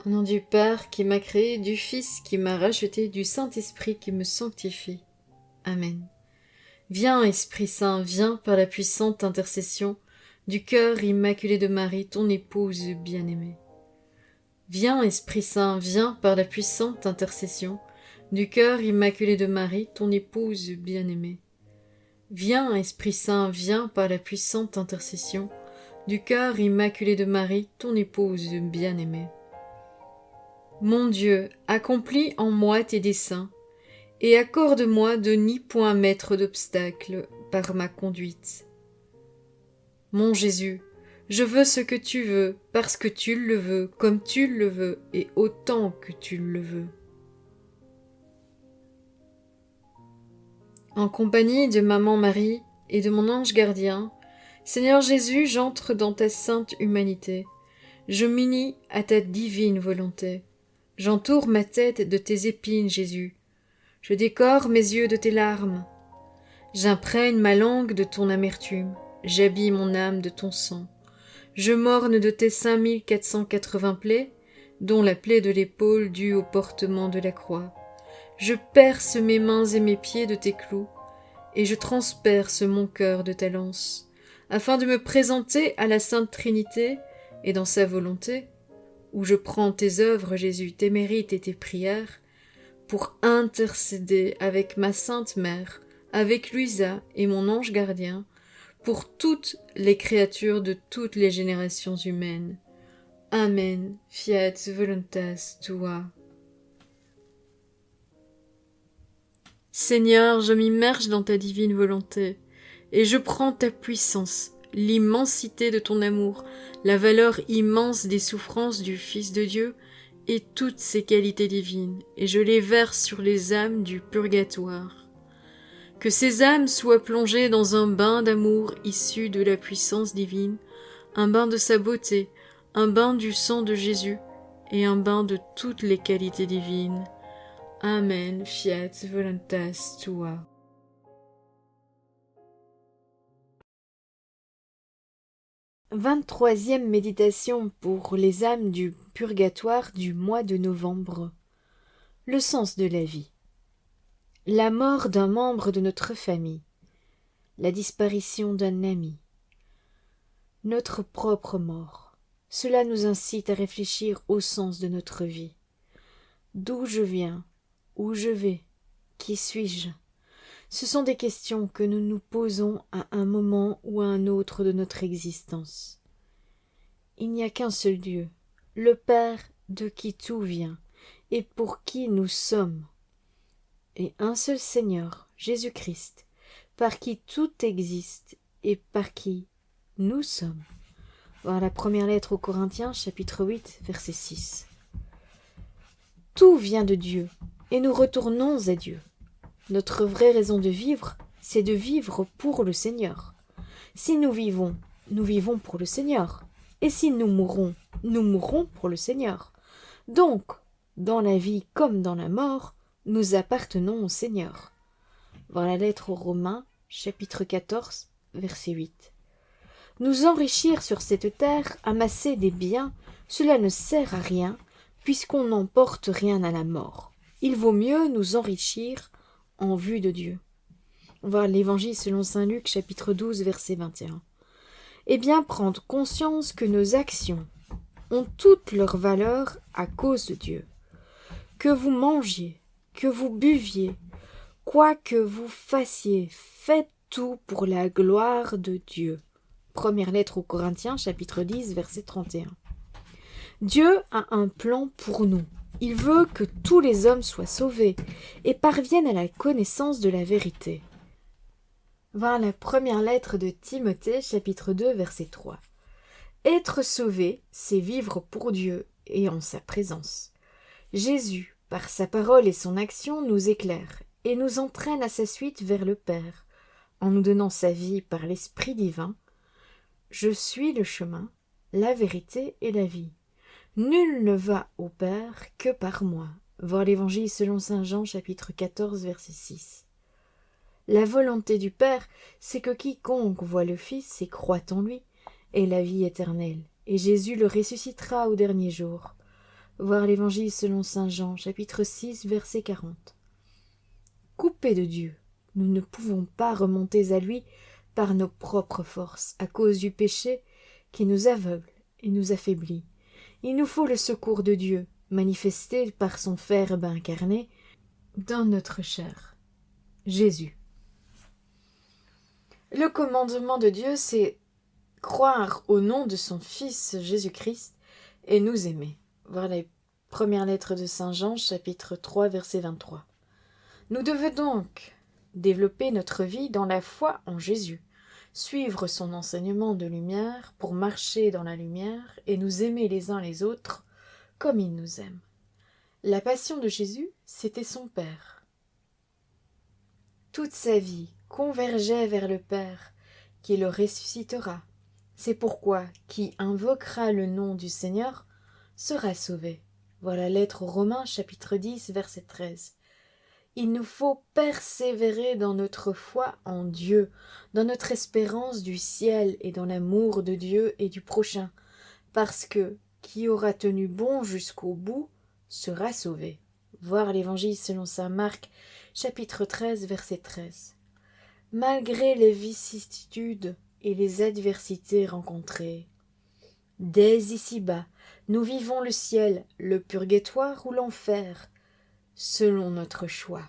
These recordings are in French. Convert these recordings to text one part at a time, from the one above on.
Au nom du Père qui m'a créé, du Fils qui m'a racheté, du Saint-Esprit qui me sanctifie. Amen. Viens, Esprit Saint, viens par la puissante intercession du cœur immaculé de Marie, ton épouse bien-aimée. Viens, Esprit Saint, viens par la puissante intercession du cœur immaculé de Marie, ton épouse bien-aimée. Viens, Esprit Saint, viens par la puissante intercession du cœur immaculé de Marie, ton épouse bien-aimée. Mon Dieu, accomplis en moi tes desseins, et accorde-moi de n'y point mettre d'obstacle par ma conduite. Mon Jésus, je veux ce que tu veux, parce que tu le veux, comme tu le veux, et autant que tu le veux. En compagnie de Maman Marie et de mon ange gardien, Seigneur Jésus, j'entre dans ta sainte humanité. Je m'unis à ta divine volonté. J'entoure ma tête de tes épines, Jésus. Je décore mes yeux de tes larmes. J'imprègne ma langue de ton amertume. J'habille mon âme de ton sang. Je morne de tes 5480 plaies, dont la plaie de l'épaule due au portement de la croix. Je perce mes mains et mes pieds de tes clous, et je transperce mon cœur de ta lance, afin de me présenter à la Sainte Trinité et dans sa volonté, où je prends tes œuvres, Jésus, tes mérites et tes prières, pour intercéder avec ma Sainte Mère, avec Luisa et mon ange gardien, pour toutes les créatures de toutes les générations humaines. Amen. Fiat voluntas tua. Seigneur, je m'immerge dans ta divine volonté, et je prends ta puissance, l'immensité de ton amour, la valeur immense des souffrances du Fils de Dieu, et toutes ses qualités divines, et je les verse sur les âmes du purgatoire. Que ces âmes soient plongées dans un bain d'amour issu de la puissance divine, un bain de sa beauté, un bain du sang de Jésus, et un bain de toutes les qualités divines. Amen. Fiat voluntas tua. Vingt-troisième méditation pour les âmes du purgatoire du mois de novembre. Le sens de la vie. La mort d'un membre de notre famille. La disparition d'un ami. Notre propre mort. Cela nous incite à réfléchir au sens de notre vie. D'où je viens? Où je vais? Qui suis-je? Ce sont des questions que nous nous posons à un moment ou à un autre de notre existence. Il n'y a qu'un seul Dieu, le Père de qui tout vient et pour qui nous sommes, et un seul Seigneur, Jésus-Christ, par qui tout existe et par qui nous sommes. Voir la première lettre aux Corinthiens, chapitre 8, verset 6. Tout vient de Dieu, et nous retournons à Dieu. Notre vraie raison de vivre, c'est de vivre pour le Seigneur. Si nous vivons pour le Seigneur. Et si nous mourrons pour le Seigneur. Donc, dans la vie comme dans la mort, nous appartenons au Seigneur. Voir la lettre aux Romains, chapitre 14, verset 8. Nous enrichir sur cette terre, amasser des biens, cela ne sert à rien, puisqu'on n'emporte rien à la mort. Il vaut mieux nous enrichir en vue de Dieu. Voir l'Évangile selon saint Luc, chapitre 12, verset 21. Et bien prendre conscience que nos actions ont toute leur valeur à cause de Dieu. Que vous mangiez, que vous buviez, quoi que vous fassiez, faites tout pour la gloire de Dieu. Première lettre aux Corinthiens, chapitre 10, verset 31. Dieu a un plan pour nous. Il veut que tous les hommes soient sauvés et parviennent à la connaissance de la vérité. Voir la première lettre de Timothée, chapitre 2, verset 3. Être sauvé, c'est vivre pour Dieu et en sa présence. Jésus, par sa parole et son action, nous éclaire et nous entraîne à sa suite vers le Père, en nous donnant sa vie par l'Esprit divin. Je suis le chemin, la vérité et la vie. Nul ne va au Père que par moi. Voir l'Évangile selon saint Jean, chapitre 14, verset 6. La volonté du Père, c'est que quiconque voit le Fils et croit en lui ait la vie éternelle, et Jésus le ressuscitera au dernier jour. Voir l'Évangile selon saint Jean, chapitre 6, verset 40. Coupés de Dieu, nous ne pouvons pas remonter à lui par nos propres forces, à cause du péché qui nous aveugle et nous affaiblit. Il nous faut le secours de Dieu, manifesté par son Verbe incarné dans notre chair, Jésus. Le commandement de Dieu, c'est croire au nom de son Fils Jésus-Christ et nous aimer. Voir les premières lettres de saint Jean, chapitre 3, verset 23. Nous devons donc développer notre vie dans la foi en Jésus, suivre son enseignement de lumière pour marcher dans la lumière et nous aimer les uns les autres comme il nous aime. La passion de Jésus, c'était son Père. Toute sa vie convergeait vers le Père, qui le ressuscitera. C'est pourquoi qui invoquera le nom du Seigneur sera sauvé. Voilà la lettre aux Romains, chapitre 10, verset 13. Il nous faut persévérer dans notre foi en Dieu, dans notre espérance du ciel et dans l'amour de Dieu et du prochain, parce que qui aura tenu bon jusqu'au bout sera sauvé. Voir l'Évangile selon saint Marc, chapitre 13, verset 13. Malgré les vicissitudes et les adversités rencontrées, dès ici-bas, nous vivons le ciel, le purgatoire ou l'enfer, selon notre choix.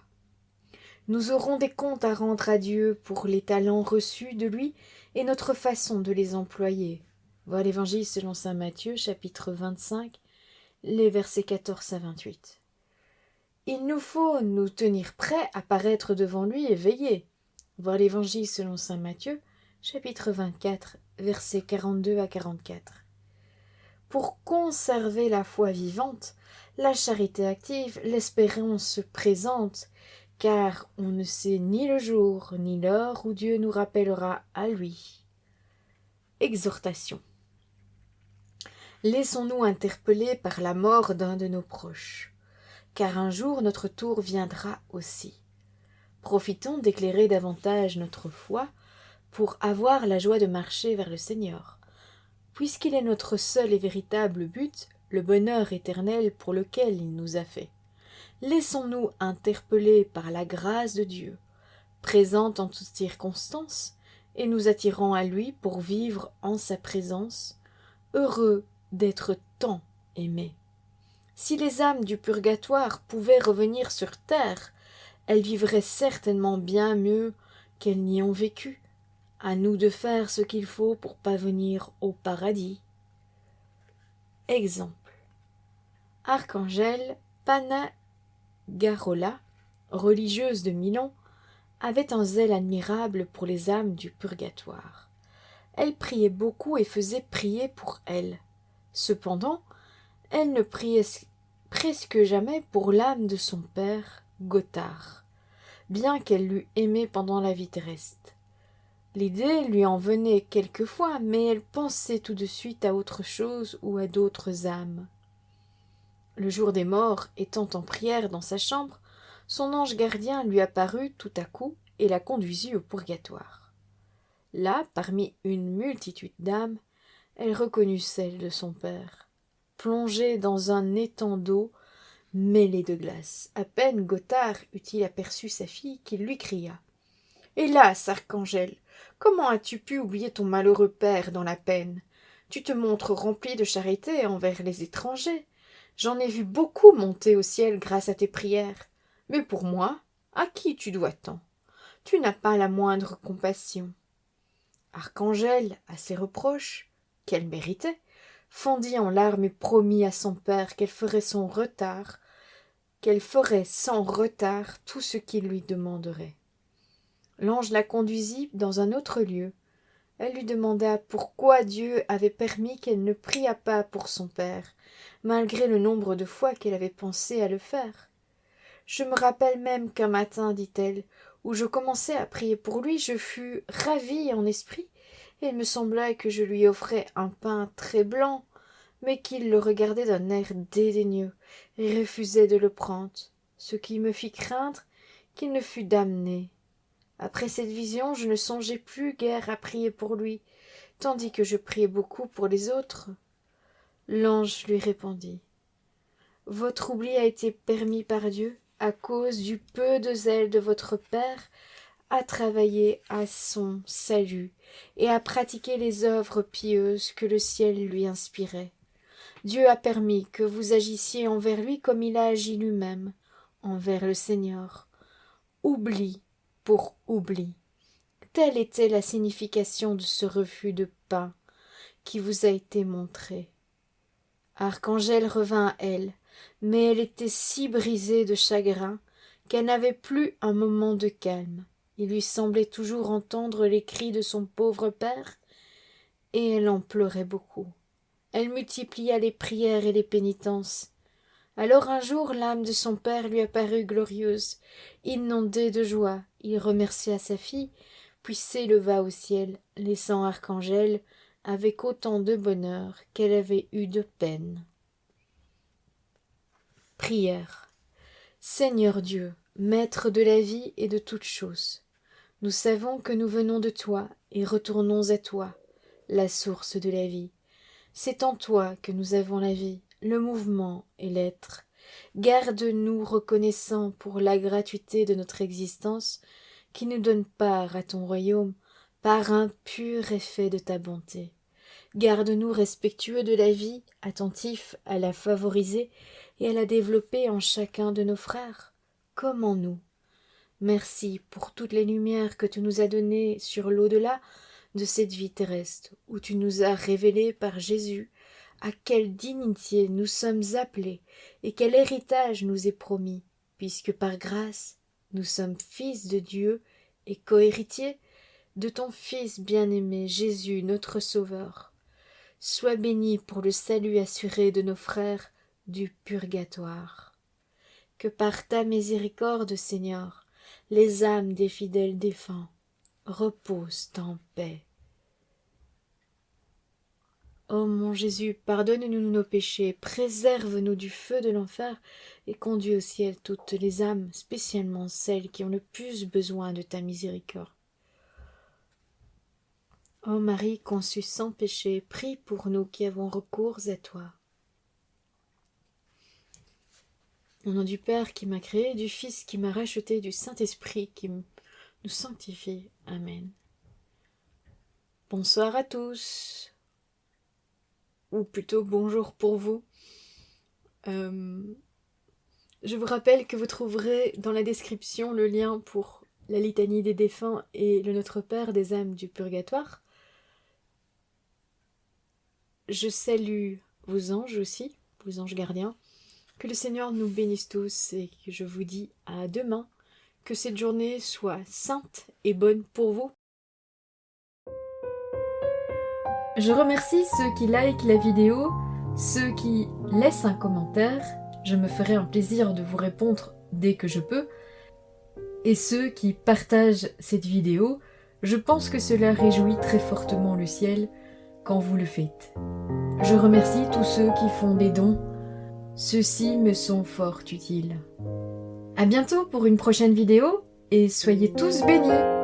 Nous aurons des comptes à rendre à Dieu pour les talents reçus de lui et notre façon de les employer. Voir l'Évangile selon saint Matthieu, chapitre 25, les versets 14 à 28. Il nous faut nous tenir prêts à paraître devant lui et veiller. Voir l'Évangile selon saint Matthieu, chapitre 24, versets 42 à 44. Pour conserver la foi vivante, la charité active, l'espérance présente, car on ne sait ni le jour ni l'heure où Dieu nous rappellera à lui. Exhortation. Laissons-nous interpeller par la mort d'un de nos proches, car un jour notre tour viendra aussi. Profitons d'éclairer davantage notre foi pour avoir la joie de marcher vers le Seigneur, puisqu'il est notre seul et véritable but, le bonheur éternel pour lequel il nous a fait. Laissons-nous interpeller par la grâce de Dieu, présente en toutes circonstances, et nous attirant à lui pour vivre en sa présence, heureux d'être tant aimés. Si les âmes du purgatoire pouvaient revenir sur terre, elles vivraient certainement bien mieux qu'elles n'y ont vécu. À nous de faire ce qu'il faut pour parvenir au paradis. Exemple. Archangel Panagarola, religieuse de Milan, avait un zèle admirable pour les âmes du purgatoire. Elle priait beaucoup et faisait prier pour elles. Cependant, elle ne priait presque jamais pour l'âme de son père, Gothard, bien qu'elle l'eût aimé pendant la vie terrestre. L'idée lui en venait quelquefois, mais elle pensait tout de suite à autre chose ou à d'autres âmes. Le jour des morts, étant en prière dans sa chambre, son ange gardien lui apparut tout à coup et la conduisit au purgatoire. Là, parmi une multitude d'âmes, elle reconnut celle de son père, plongée dans un étang d'eau mêlée de glace. À peine Gothard eut-il aperçu sa fille qu'il lui cria « Hélas, Archangel, comment as-tu pu oublier ton malheureux père dans la peine? Tu te montres rempli de charité envers les étrangers. J'en ai vu beaucoup monter au ciel grâce à tes prières. Mais pour moi, à qui tu dois tant? Tu n'as pas la moindre compassion. » Archangel, à ces reproches, qu'elle méritait, fondit en larmes et promit à son père qu'elle ferait sans retard tout ce qu'il lui demanderait. L'ange la conduisit dans un autre lieu. Elle lui demanda pourquoi Dieu avait permis qu'elle ne priât pas pour son père, malgré le nombre de fois qu'elle avait pensé à le faire. « Je me rappelle même qu'un matin, dit-elle, où je commençai à prier pour lui, je fus ravie en esprit, et il me sembla que je lui offrais un pain très blanc, mais qu'il le regardait d'un air dédaigneux et refusait de le prendre, ce qui me fit craindre qu'il ne fût damné. Après cette vision, je ne songeais plus guère à prier pour lui, tandis que je priais beaucoup pour les autres. » L'ange lui répondit Votre oubli a été permis par Dieu à cause du peu de zèle de votre Père à travailler à son salut et à pratiquer les œuvres pieuses que le ciel lui inspirait. Dieu a permis que vous agissiez envers lui comme il a agi lui-même envers le Seigneur. Oubli pour oubli. Telle était la signification de ce refus de pain qui vous a été montré. Archangel revint à elle, mais elle était si brisée de chagrin qu'elle n'avait plus un moment de calme. Il lui semblait toujours entendre les cris de son pauvre père, et elle en pleurait beaucoup. Elle multiplia les prières et les pénitences. Alors un jour l'âme de son père lui apparut glorieuse. Inondé de joie, il remercia sa fille, puis s'éleva au ciel, laissant Archangel avec autant de bonheur qu'elle avait eu de peine. Prière. Seigneur Dieu, Maître de la vie et de toutes choses, nous savons que nous venons de toi et retournons à toi, la source de la vie. C'est en toi que nous avons la vie, le mouvement et l'être. Garde-nous reconnaissants pour la gratuité de notre existence qui nous donne part à ton royaume par un pur effet de ta bonté. Garde-nous respectueux de la vie, attentifs à la favoriser et à la développer en chacun de nos frères, comme en nous. Merci pour toutes les lumières que tu nous as données sur l'au-delà de cette vie terrestre, où tu nous as révélé par Jésus à quelle dignité nous sommes appelés et quel héritage nous est promis, puisque par grâce nous sommes fils de Dieu et cohéritiers de ton Fils bien-aimé Jésus notre Sauveur. Sois béni pour le salut assuré de nos frères du purgatoire. Que par ta miséricorde, Seigneur, les âmes des fidèles défunts reposent en paix. Ô mon Jésus, pardonne-nous nos péchés, préserve-nous du feu de l'enfer et conduis au ciel toutes les âmes, spécialement celles qui ont le plus besoin de ta miséricorde. Ô Marie conçue sans péché, prie pour nous qui avons recours à toi. Au nom du Père qui m'a créé, du Fils qui m'a racheté, du Saint-Esprit qui nous sanctifie. Amen. Bonsoir à tous. Ou plutôt bonjour pour vous. Je vous rappelle que vous trouverez dans la description le lien pour la litanie des défunts et le Notre Père des âmes du purgatoire. Je salue vos anges aussi, vos anges gardiens. Que le Seigneur nous bénisse tous et que je vous dis à demain. Que cette journée soit sainte et bonne pour vous. Je remercie ceux qui likent la vidéo, ceux qui laissent un commentaire, je me ferai un plaisir de vous répondre dès que je peux, et ceux qui partagent cette vidéo, je pense que cela réjouit très fortement le ciel quand vous le faites. Je remercie tous ceux qui font des dons, ceux-ci me sont fort utiles. À bientôt pour une prochaine vidéo, et soyez tous bénis!